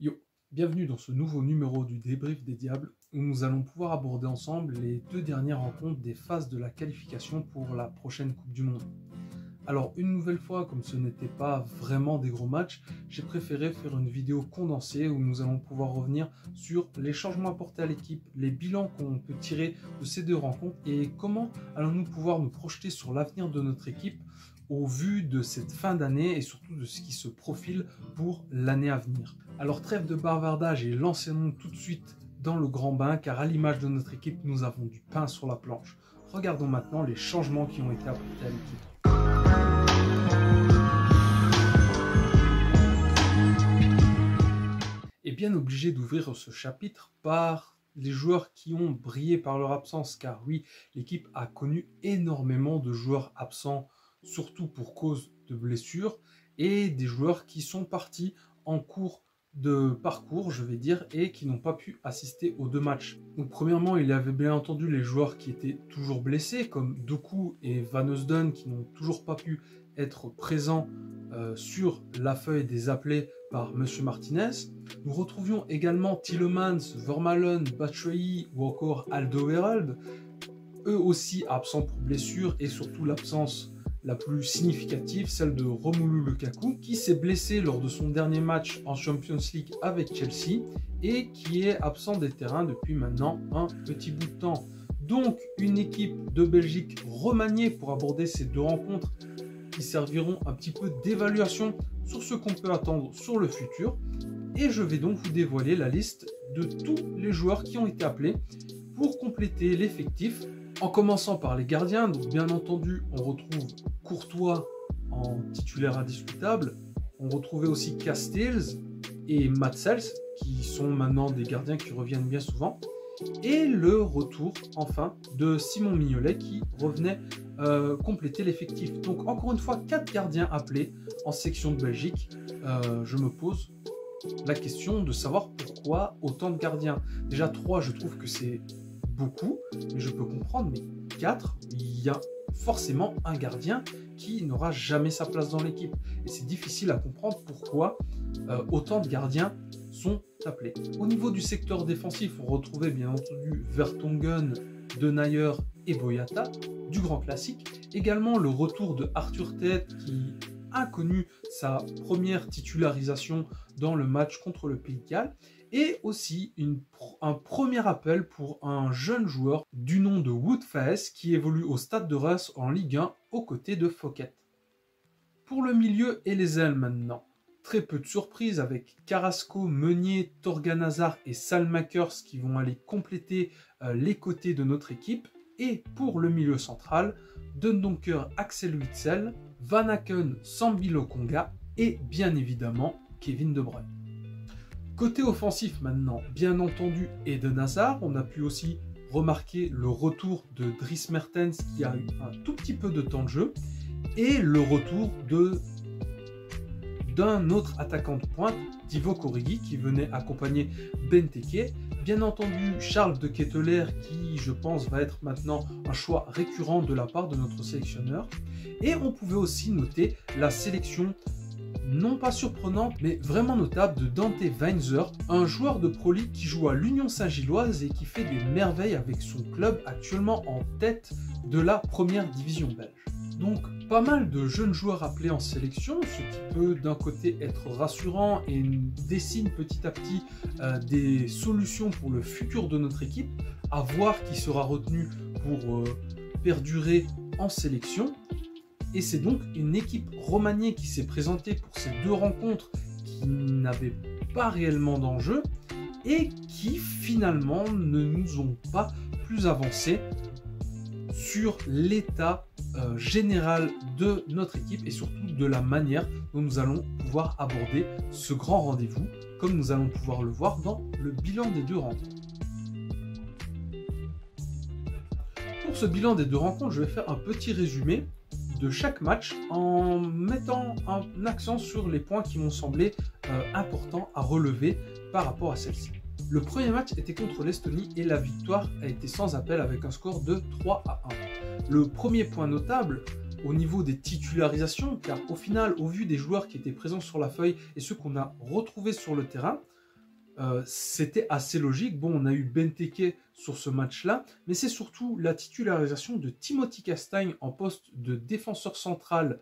Yo, bienvenue dans ce nouveau numéro du débrief des Diables où nous allons pouvoir aborder ensemble les deux dernières rencontres des phases de la qualification pour la prochaine Coupe du Monde. Alors une nouvelle fois, comme ce n'était pas vraiment des gros matchs, j'ai préféré faire une vidéo condensée où nous allons pouvoir revenir sur les changements apportés à l'équipe, les bilans qu'on peut tirer de ces deux rencontres et comment allons-nous pouvoir nous projeter sur l'avenir de notre équipe au vu de cette fin d'année et surtout de ce qui se profile pour l'année à venir. Alors trêve de bavardage et lancez-nous tout de suite dans le grand bain car à l'image de notre équipe, nous avons du pain sur la planche. Regardons maintenant les changements qui ont été apportés à l'équipe. Et bien obligé d'ouvrir ce chapitre par les joueurs qui ont brillé par leur absence, car oui, l'équipe a connu énormément de joueurs absents, surtout pour cause de blessures, et des joueurs qui sont partis en cours de parcours, je vais dire, et qui n'ont pas pu assister aux deux matchs. Donc premièrement, il y avait bien entendu les joueurs qui étaient toujours blessés, comme Doku et Van Heusden, qui n'ont toujours pas pu être présents sur la feuille des appelés par Monsieur Martinez. Nous retrouvions également Tielemans, Vermaelen, Batshuayi ou encore Alderweireld, eux aussi absents pour blessure et surtout l'absence la plus significative, celle de Romelu Lukaku, qui s'est blessé lors de son dernier match en Champions League avec Chelsea et qui est absent des terrains depuis maintenant un petit bout de temps. Donc une équipe de Belgique remaniée pour aborder ces deux rencontres qui serviront un petit peu d'évaluation sur ce qu'on peut attendre sur le futur. Et je vais donc vous dévoiler la liste de tous les joueurs qui ont été appelés pour compléter l'effectif. En commençant par les gardiens, donc bien entendu, on retrouve Courtois en titulaire indiscutable. On retrouvait aussi Castells et Matsels, qui sont maintenant des gardiens qui reviennent bien souvent. Et le retour, enfin, de Simon Mignolet qui revenait compléter l'effectif. Donc encore une fois, 4 gardiens appelés en section de Belgique. Je me pose la question de savoir pourquoi autant de gardiens. Déjà 3, je trouve que c'est beaucoup, mais je peux comprendre, mais 4, il y a forcément un gardien qui n'aura jamais sa place dans l'équipe. Et c'est difficile à comprendre pourquoi autant de gardiens sont appelés. Au niveau du secteur défensif, on retrouvait bien entendu Vertonghen, Denayer et Boyata, du grand classique. Également le retour de Arthur Théâtre qui a connu sa première titularisation dans le match contre le Pays de Galles. Et aussi un premier appel pour un jeune joueur du nom de Wout Faes qui évolue au Stade de Reims en Ligue 1 aux côtés de Fouquet. Pour le milieu et les ailes maintenant, très peu de surprises avec Carrasco, Meunier, Thorgan Hazard et Salmakers qui vont aller compléter les côtés de notre équipe. Et pour le milieu central, Dendoncker, Axel Witsel, Van Aken, Sambi Lokonga et bien évidemment Kevin De Bruyne. Côté offensif maintenant, bien entendu Eden Hazard, on a pu aussi remarquer le retour de Dries Mertens qui a eu un tout petit peu de temps de jeu et le retour d'un autre attaquant de pointe, Divock Origi, qui venait accompagner Benteke. Bien entendu Charles de Ketteler qui je pense va être maintenant un choix récurrent de la part de notre sélectionneur. Et on pouvait aussi noter la sélection non pas surprenante, mais vraiment notable de Dante Weinzer, un joueur de Pro League qui joue à l'Union Saint-Gilloise et qui fait des merveilles avec son club actuellement en tête de la première division belge. Donc pas mal de jeunes joueurs appelés en sélection, ce qui peut d'un côté être rassurant et dessine petit à petit des solutions pour le futur de notre équipe, à voir qui sera retenu pour perdurer en sélection. Et c'est donc une équipe remaniée qui s'est présentée pour ces deux rencontres qui n'avaient pas réellement d'enjeu et qui finalement ne nous ont pas plus avancé sur l'état général de notre équipe et surtout de la manière dont nous allons pouvoir aborder ce grand rendez-vous comme nous allons pouvoir le voir dans le bilan des deux rencontres. Pour ce bilan des deux rencontres, je vais faire un petit résumé de chaque match en mettant un accent sur les points qui m'ont semblé importants à relever par rapport à celle-ci. Le premier match était contre l'Estonie et la victoire a été sans appel avec un score de 3-1. Le premier point notable au niveau des titularisations, car au final, au vu des joueurs qui étaient présents sur la feuille et ceux qu'on a retrouvés sur le terrain, c'était assez logique. Bon, on a eu Benteke sur ce match-là, mais c'est surtout la titularisation de Timothy Castagne en poste de défenseur central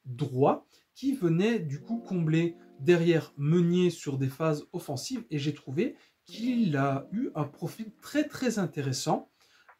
droit qui venait du coup combler derrière Meunier sur des phases offensives, et j'ai trouvé qu'il a eu un profil très très intéressant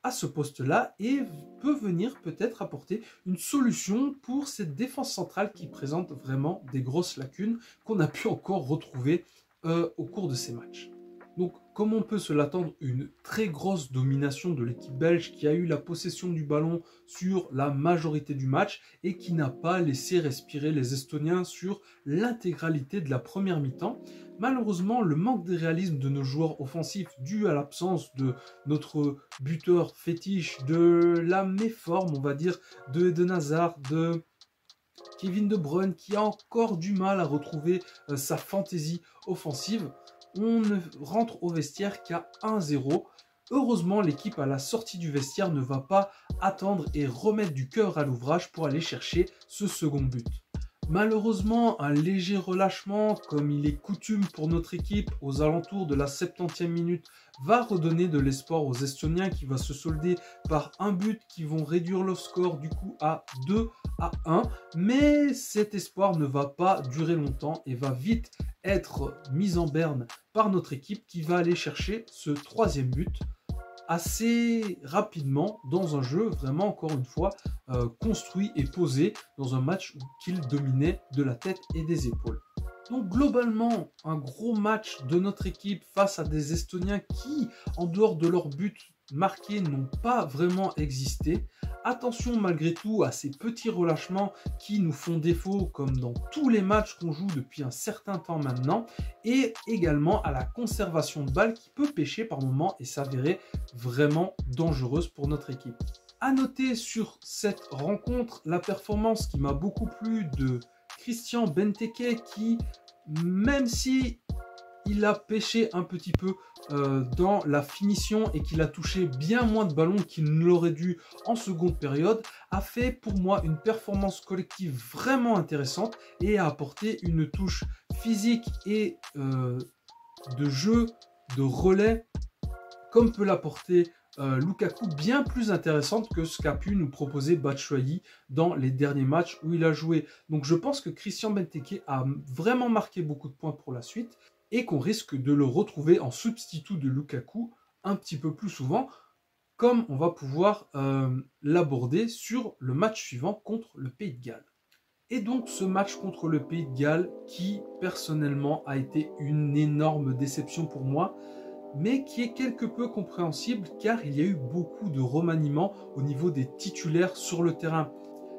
à ce poste-là et peut venir peut-être apporter une solution pour cette défense centrale qui présente vraiment des grosses lacunes qu'on a pu encore retrouver au cours de ces matchs. Donc, comme on peut se l'attendre, une très grosse domination de l'équipe belge qui a eu la possession du ballon sur la majorité du match et qui n'a pas laissé respirer les Estoniens sur l'intégralité de la première mi-temps. Malheureusement, le manque de réalisme de nos joueurs offensifs dû à l'absence de notre buteur fétiche, de la méforme, on va dire, de Eden Hazard, de Kevin De Bruyne qui a encore du mal à retrouver sa fantaisie offensive, on ne rentre au vestiaire qu'à 1-0. Heureusement, l'équipe à la sortie du vestiaire ne va pas attendre et remettre du cœur à l'ouvrage pour aller chercher ce second but. Malheureusement, un léger relâchement, comme il est coutume pour notre équipe aux alentours de la 70e minute, va redonner de l'espoir aux Estoniens qui va se solder par un but qui vont réduire le score du coup à 2-1. Mais cet espoir ne va pas durer longtemps et va vite être mis en berne par notre équipe qui va aller chercher ce troisième but assez rapidement dans un jeu vraiment encore une fois construit et posé dans un match qu'il dominait de la tête et des épaules. Donc globalement, un gros match de notre équipe face à des Estoniens qui, en dehors de leur but marqué, n'ont pas vraiment existé. Attention malgré tout à ces petits relâchements qui nous font défaut comme dans tous les matchs qu'on joue depuis un certain temps maintenant, et également à la conservation de balles qui peut pêcher par moments et s'avérer vraiment dangereuse pour notre équipe. À noter sur cette rencontre la performance qui m'a beaucoup plu de Christian Benteke qui, même si il a pêché un petit peu dans la finition et qu'il a touché bien moins de ballons qu'il ne l'aurait dû en seconde période, a fait pour moi une performance collective vraiment intéressante et a apporté une touche physique et de jeu, de relais, comme peut l'apporter Lukaku, bien plus intéressante que ce qu'a pu nous proposer Batshuayi dans les derniers matchs où il a joué. Donc je pense que Christian Benteke a vraiment marqué beaucoup de points pour la suite et qu'on risque de le retrouver en substitut de Lukaku un petit peu plus souvent, comme on va pouvoir l'aborder sur le match suivant contre le Pays de Galles. Et donc ce match contre le Pays de Galles qui personnellement a été une énorme déception pour moi, mais qui est quelque peu compréhensible car il y a eu beaucoup de remaniements au niveau des titulaires sur le terrain.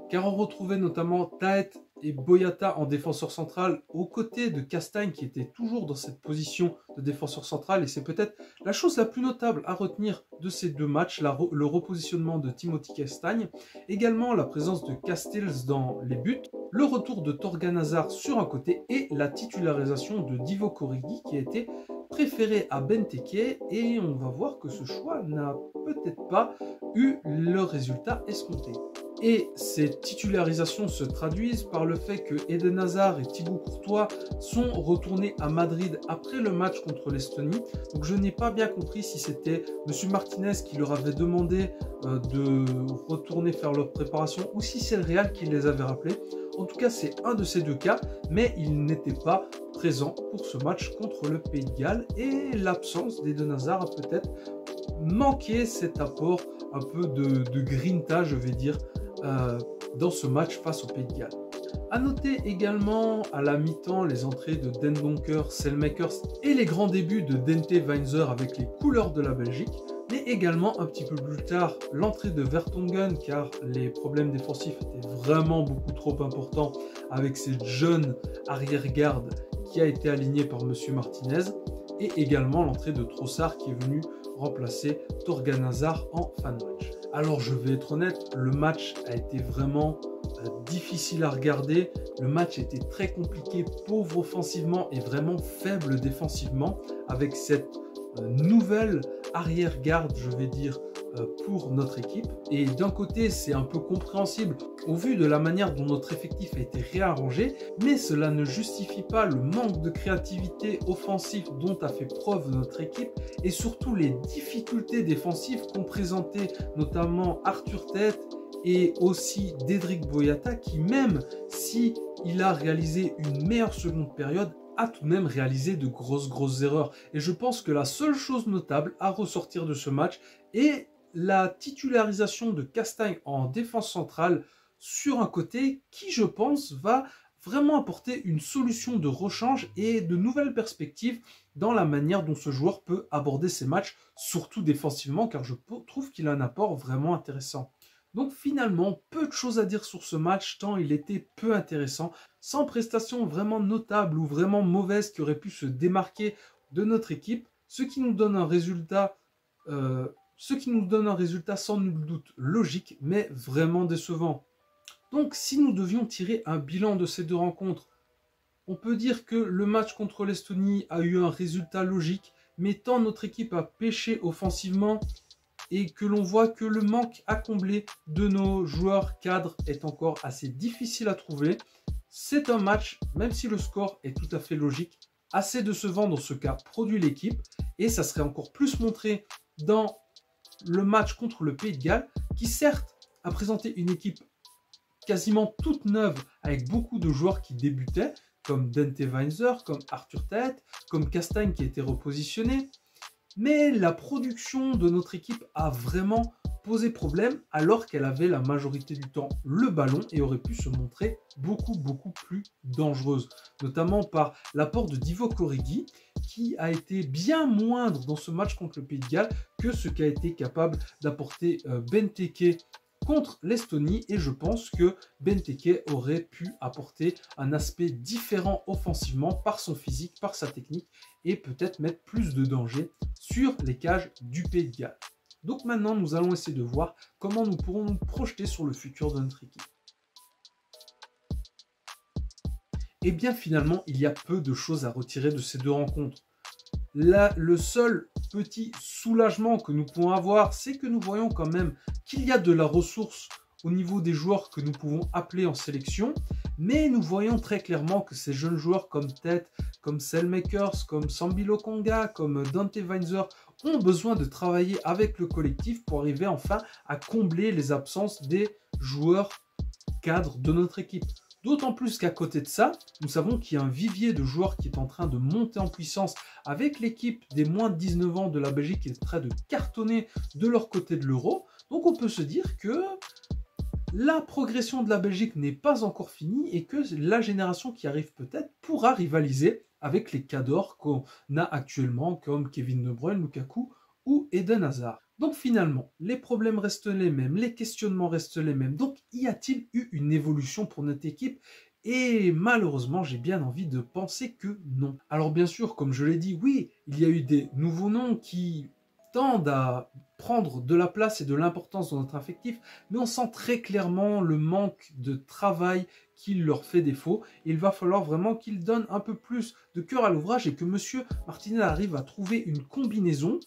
Car on retrouvait notamment Taët et Boyata en défenseur central aux côtés de Castagne qui était toujours dans cette position de défenseur central, et c'est peut-être la chose la plus notable à retenir de ces deux matchs, le repositionnement de Timothy Castagne, également la présence de Castells dans les buts, le retour de Thorgan Hazard sur un côté et la titularisation de Divock Origi qui a été préféré à Benteke, et on va voir que ce choix n'a peut-être pas eu le résultat escompté. Et ces titularisations se traduisent par le fait que Eden Hazard et Thibaut Courtois sont retournés à Madrid après le match contre l'Estonie. Donc je n'ai pas bien compris si c'était M. Martinez qui leur avait demandé de retourner faire leur préparation ou si c'est le Real qui les avait rappelés. En tout cas, c'est un de ces deux cas, mais ils n'étaient pas présents pour ce match contre le Pays de Galles, et l'absence d'Eden Hazard a peut-être manqué cet apport un peu de grinta, je vais dire, dans ce match face au Pays de Galles. A noter également à la mi-temps les entrées de Dendoncker, Selmakers et les grands débuts de Dente Weinzer avec les couleurs de la Belgique, mais également un petit peu plus tard l'entrée de Vertonghen car les problèmes défensifs étaient vraiment beaucoup trop importants avec cette jeune arrière-garde qui a été alignée par M. Martinez, et également l'entrée de Trossard qui est venu remplacer Thorgan Hazard en fin de match. Alors je vais être honnête, le match a été vraiment difficile à regarder, le match était très compliqué, pauvre offensivement et vraiment faible défensivement, avec cette nouvelle arrière-garde, je vais dire, pour notre équipe. Et d'un côté, c'est un peu compréhensible au vu de la manière dont notre effectif a été réarrangé, mais cela ne justifie pas le manque de créativité offensive dont a fait preuve notre équipe et surtout les difficultés défensives qu'ont présentées notamment Arthur Tête et aussi Dedryck Boyata qui, même si il a réalisé une meilleure seconde période, a tout de même réalisé de grosses erreurs. Et je pense que la seule chose notable à ressortir de ce match est la titularisation de Castagne en défense centrale sur un côté qui, je pense, va vraiment apporter une solution de rechange et de nouvelles perspectives dans la manière dont ce joueur peut aborder ses matchs, surtout défensivement, car je trouve qu'il a un apport vraiment intéressant. Donc finalement, peu de choses à dire sur ce match, tant il était peu intéressant, sans prestation vraiment notable ou vraiment mauvaise qui aurait pu se démarquer de notre équipe, ce qui nous donne un résultat sans nul doute logique, mais vraiment décevant. Donc si nous devions tirer un bilan de ces deux rencontres, on peut dire que le match contre l'Estonie a eu un résultat logique, mais tant notre équipe a pêché offensivement et que l'on voit que le manque à combler de nos joueurs cadres est encore assez difficile à trouver. C'est un match, même si le score est tout à fait logique, assez décevant dans ce cas produit l'équipe, et ça serait encore plus montré dans le match contre le Pays de Galles, qui certes a présenté une équipe quasiment toute neuve, avec beaucoup de joueurs qui débutaient, comme Dante Weinzer, comme Arthur Tête, comme Castagne qui a été repositionné, mais la production de notre équipe a vraiment posé problème alors qu'elle avait la majorité du temps le ballon et aurait pu se montrer beaucoup plus dangereuse, notamment par l'apport de Divock Origi qui a été bien moindre dans ce match contre le Pays de Galles que ce qu'a été capable d'apporter Benteke contre l'Estonie, et je pense que Benteke aurait pu apporter un aspect différent offensivement par son physique, par sa technique et peut-être mettre plus de danger sur les cages du Pays de Galles. Donc maintenant, nous allons essayer de voir comment nous pourrons nous projeter sur le futur de notre équipe. Et bien finalement, il y a peu de choses à retirer de ces deux rencontres. Là, le seul petit soulagement que nous pouvons avoir, c'est que nous voyons quand même qu'il y a de la ressource au niveau des joueurs que nous pouvons appeler en sélection, mais nous voyons très clairement que ces jeunes joueurs comme Ted, comme Selmakers, comme Sambi Lokonga, comme Dante Weinzer ont besoin de travailler avec le collectif pour arriver enfin à combler les absences des joueurs cadres de notre équipe. D'autant plus qu'à côté de ça, nous savons qu'il y a un vivier de joueurs qui est en train de monter en puissance avec l'équipe des moins de 19 ans de la Belgique qui est en train de cartonner de leur côté de l'Euro. Donc on peut se dire que la progression de la Belgique n'est pas encore finie et que la génération qui arrive peut-être pourra rivaliser avec les cadors qu'on a actuellement comme Kevin De Bruyne, Lukaku ou Eden Hazard. Donc finalement, les problèmes restent les mêmes, les questionnements restent les mêmes. Donc y a-t-il eu une évolution pour notre équipe ? Et malheureusement, j'ai bien envie de penser que non. Alors bien sûr, comme je l'ai dit, oui, il y a eu des nouveaux noms qui tendent à prendre de la place et de l'importance dans notre effectif, mais on sent très clairement le manque de travail qui leur fait défaut. Il va falloir vraiment qu'ils donnent un peu plus de cœur à l'ouvrage et que Monsieur Martinez arrive à trouver une combinaison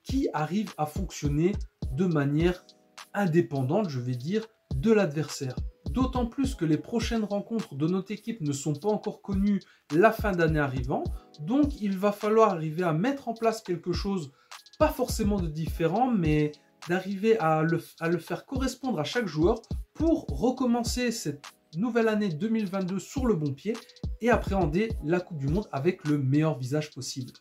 qui arrive à fonctionner de manière indépendante, je vais dire, de l'adversaire. D'autant plus que les prochaines rencontres de notre équipe ne sont pas encore connues la fin d'année arrivant, donc il va falloir arriver à mettre en place quelque chose, pas forcément de différent, mais d'arriver à le faire correspondre à chaque joueur pour recommencer cette nouvelle année 2022 sur le bon pied et appréhender la Coupe du Monde avec le meilleur visage possible.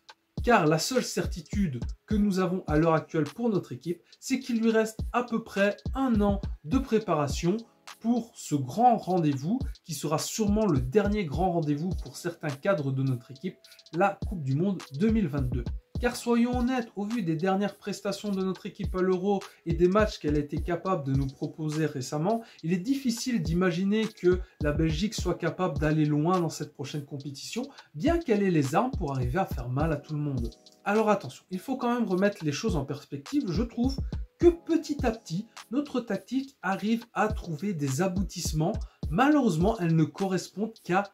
Car la seule certitude que nous avons à l'heure actuelle pour notre équipe, c'est qu'il lui reste à peu près 1 an de préparation pour ce grand rendez-vous qui sera sûrement le dernier grand rendez-vous pour certains cadres de notre équipe, la Coupe du Monde 2022. Car soyons honnêtes, au vu des dernières prestations de notre équipe à l'Euro et des matchs qu'elle a été capable de nous proposer récemment, il est difficile d'imaginer que la Belgique soit capable d'aller loin dans cette prochaine compétition, bien qu'elle ait les armes pour arriver à faire mal à tout le monde. Alors attention, il faut quand même remettre les choses en perspective. Je trouve que petit à petit, notre tactique arrive à trouver des aboutissements. Malheureusement, elle ne correspond qu'à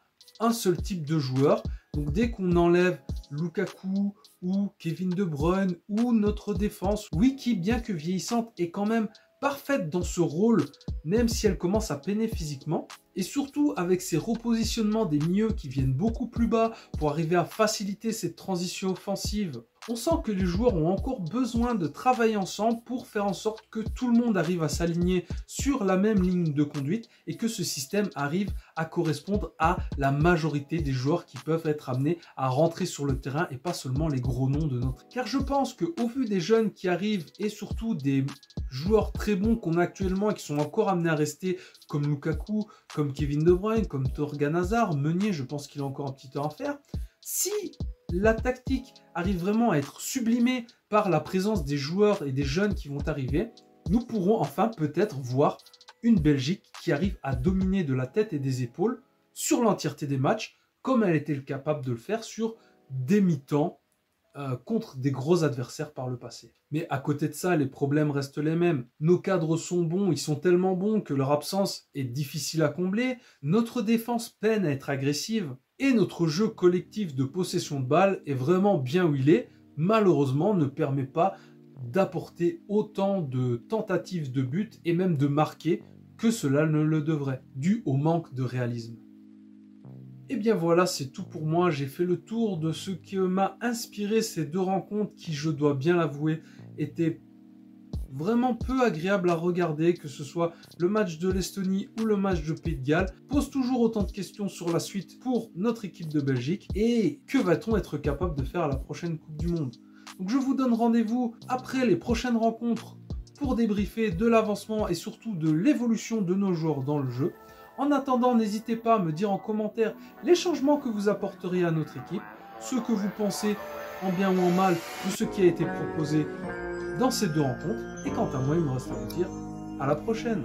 un seul type de joueur. Donc dès qu'on enlève Lukaku ou Kevin De Bruyne ou notre défense, oui, qui bien que vieillissante est quand même parfaite dans ce rôle, même si elle commence à peiner physiquement, et surtout avec ses repositionnements des milieux qui viennent beaucoup plus bas pour arriver à faciliter cette transition offensive. On sent que les joueurs ont encore besoin de travailler ensemble pour faire en sorte que tout le monde arrive à s'aligner sur la même ligne de conduite et que ce système arrive à correspondre à la majorité des joueurs qui peuvent être amenés à rentrer sur le terrain et pas seulement les gros noms de notre. Car je pense qu'au vu des jeunes qui arrivent et surtout des joueurs très bons qu'on a actuellement et qui sont encore amenés à rester comme Lukaku, comme Kevin De Bruyne, comme Thorgan Hazard, Meunier, je pense qu'il a encore un petit temps à faire. Si la tactique arrive vraiment à être sublimée par la présence des joueurs et des jeunes qui vont arriver, nous pourrons enfin peut-être voir une Belgique qui arrive à dominer de la tête et des épaules sur l'entièreté des matchs, comme elle était capable de le faire sur des mi-temps contre des gros adversaires par le passé. Mais à côté de ça, les problèmes restent les mêmes. Nos cadres sont bons, ils sont tellement bons que leur absence est difficile à combler. Notre défense peine à être agressive. Et notre jeu collectif de possession de balle est vraiment bien où il est. Malheureusement, ne permet pas d'apporter autant de tentatives de but et même de marquer que cela ne le devrait, dû au manque de réalisme. Et bien voilà, c'est tout pour moi. J'ai fait le tour de ce qui m'a inspiré ces deux rencontres qui, je dois bien l'avouer, étaient vraiment peu agréables à regarder, que ce soit le match de l'Estonie ou le match de Pays de Galles. Pose toujours autant de questions sur la suite pour notre équipe de Belgique et que va-t-on être capable de faire à la prochaine Coupe du Monde. Donc je vous donne rendez-vous après les prochaines rencontres pour débriefer de l'avancement et surtout de l'évolution de nos joueurs dans le jeu. En attendant, n'hésitez pas à me dire en commentaire les changements que vous apporteriez à notre équipe, ce que vous pensez en bien ou en mal de ce qui a été proposé dans ces deux rencontres. Et quant à moi, il me reste à vous dire à la prochaine.